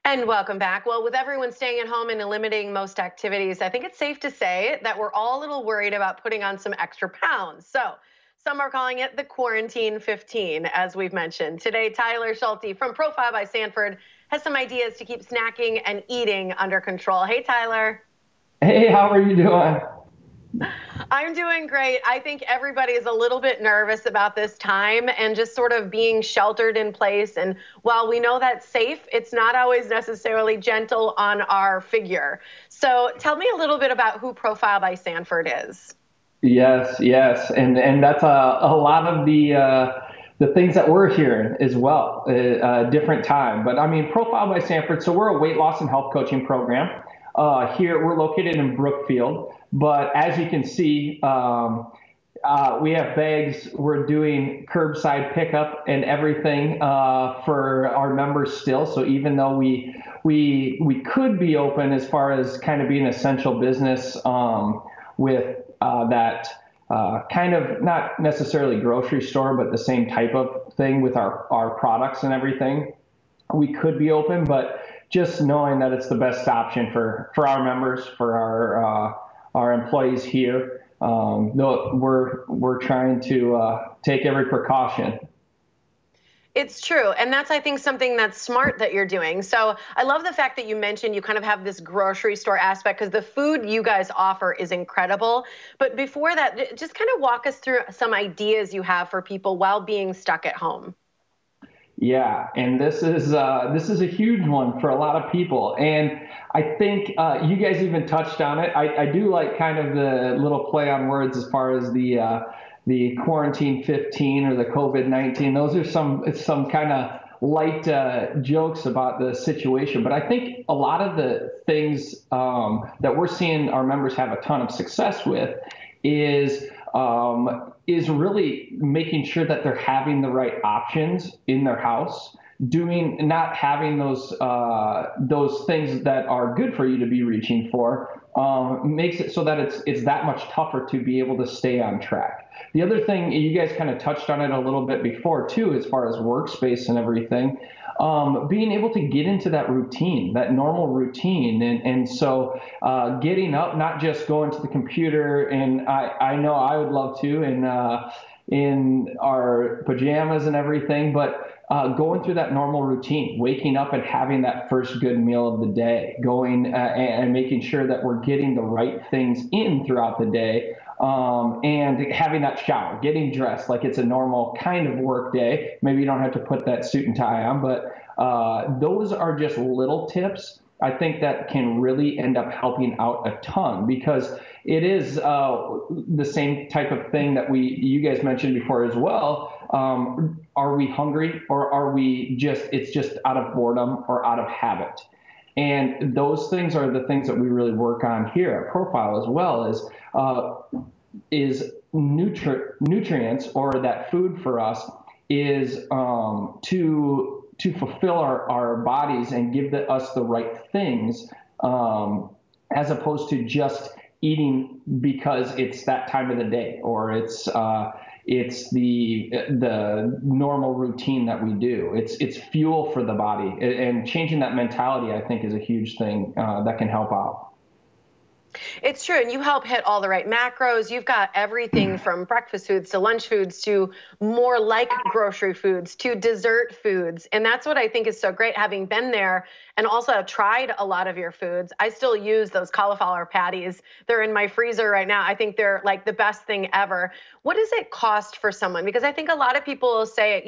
And welcome back. Well, with everyone staying at home and limiting most activities, I think it's safe to say that we're all a little worried about putting on some extra pounds. So some are calling it the quarantine 15, as we've mentioned. Today, Tyler Schulte from Profile by Sanford has some ideas to keep snacking and eating under control. Hey, Tyler. Hey, how are you doing? I'm doing great. I think everybody is a little bit nervous about this time and just sort of being sheltered in place. And while we know that's safe, it's not always necessarily gentle on our figure. So tell me a little bit about who Profile by Sanford is. Yes, yes, and that's a lot of the things that we're hearing as well. Different time, but I mean, Profile by Sanford. So we're a weight loss and health coaching program. Here we're located in Brookfield, but as you can see, we have bags. We're doing curbside pickup and everything for our members still. So even though we could be open as far as kind of being an essential business with that kind of not necessarily grocery store, but the same type of thing with our products and everything, we could be open, but just knowing that it's the best option for our members, for our employees here. No, we're trying to take every precaution. It's true. And that's, I think, something that's smart that you're doing. So I love the fact that you mentioned you kind of have this grocery store aspect because the food you guys offer is incredible. But before that, just kind of walk us through some ideas you have for people while being stuck at home. Yeah, and this is a huge one for a lot of people, and I think you guys even touched on it. I do like kind of the little play on words as far as the quarantine 15 or the COVID-19. Those are some kind of light jokes about the situation, but I think a lot of the things that we're seeing our members have a ton of success with is is really making sure that they're having the right options in their house, doing not having those things that are good for you to be reaching for, makes it so that it's that much tougher to be able to stay on track. The other thing, you guys kind of touched on it a little bit before too, as far as workspace and everything, being able to get into that routine, that normal routine. And so getting up, not just going to the computer, and I know I would love to, and in our pajamas and everything, but going through that normal routine, waking up and having that first good meal of the day, going and making sure that we're getting the right things in throughout the day, and having that shower, getting dressed like it's a normal kind of work day. Maybe you don't have to put that suit and tie on, but those are just little tips I think that can really end up helping out a ton because it is the same type of thing that you guys mentioned before as well. Are we hungry or are we it's just out of boredom or out of habit? And those things are the things that we really work on here at Profile as well is nutrients or that food for us is to fulfill our bodies and give us the right things, as opposed to just eating because it's that time of the day or it's the normal routine that we do. It's fuel for the body, and changing that mentality I think is a huge thing that can help out. It's true. And you help hit all the right macros. You've got everything from breakfast foods to lunch foods to more like grocery foods to dessert foods. And that's what I think is so great having been there and also tried a lot of your foods. I still use those cauliflower patties. They're in my freezer right now. I think they're like the best thing ever. What does it cost for someone? Because I think a lot of people will say,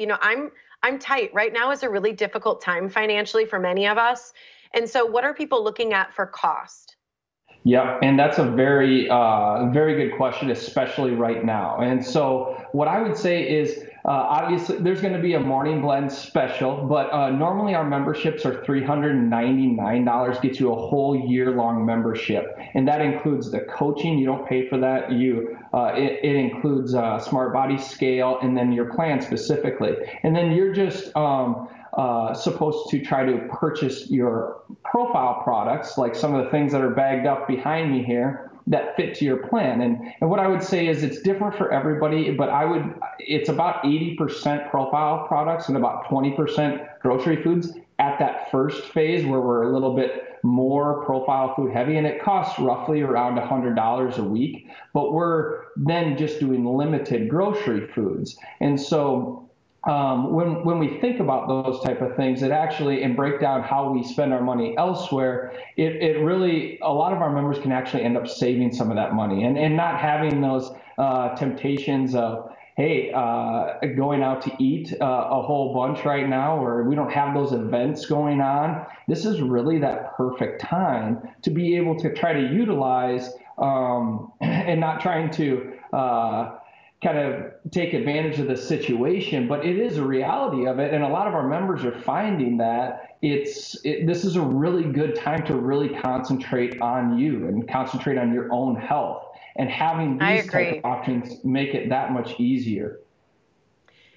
I'm tight. Right now is a really difficult time financially for many of us. And so what are people looking at for cost? Yep, and that's a very good question, especially right now. And so, what I would say is, obviously, there's going to be a morning blend special, but normally our memberships are $399, gets you a whole year-long membership, and that includes the coaching. You don't pay for that. It includes Smart Body Scale, and then your plan specifically, and then you're just supposed to try to purchase your profile products, like some of the things that are bagged up behind me here that fit to your plan. And what I would say is it's different for everybody, but it's about 80% profile products and about 20% grocery foods at at that first phase where we're a little bit more profile food heavy, and it costs roughly around $100 a week, but we're then just doing limited grocery foods. And so when we think about those type of things, it actually, and break down how we spend our money elsewhere, it really, a lot of our members can actually end up saving some of that money and not having those temptations of, hey, going out to eat a whole bunch right now, or we don't have those events going on. This is really that perfect time to be able to try to utilize and not trying to kind of take advantage of the situation, but it is a reality of it. And a lot of our members are finding that this is a really good time to really concentrate on you and concentrate on your own health. And having these type of options make it that much easier.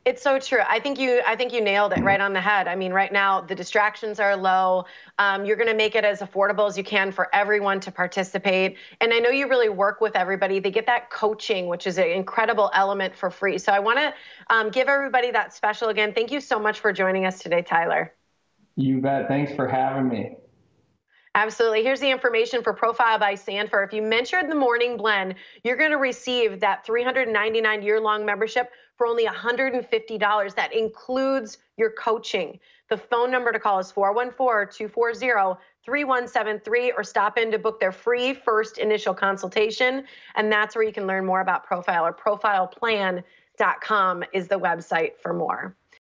It's so true. I think you nailed it right on the head. I mean, right now the distractions are low. You're going to make it as affordable as you can for everyone to participate. And I know you really work with everybody. They get that coaching, which is an incredible element for free. So I want to give everybody that special again. Thank you so much for joining us today, Tyler. You bet. Thanks for having me. Absolutely. Here's the information for Profile by Sandfer. If you mention the Morning Blend, you're going to receive that $399 year-long membership for only $150. That includes your coaching. The phone number to call is 414-240-3173, or stop in to book their free first initial consultation. And that's where you can learn more about Profile, or profileplan.com is the website for more.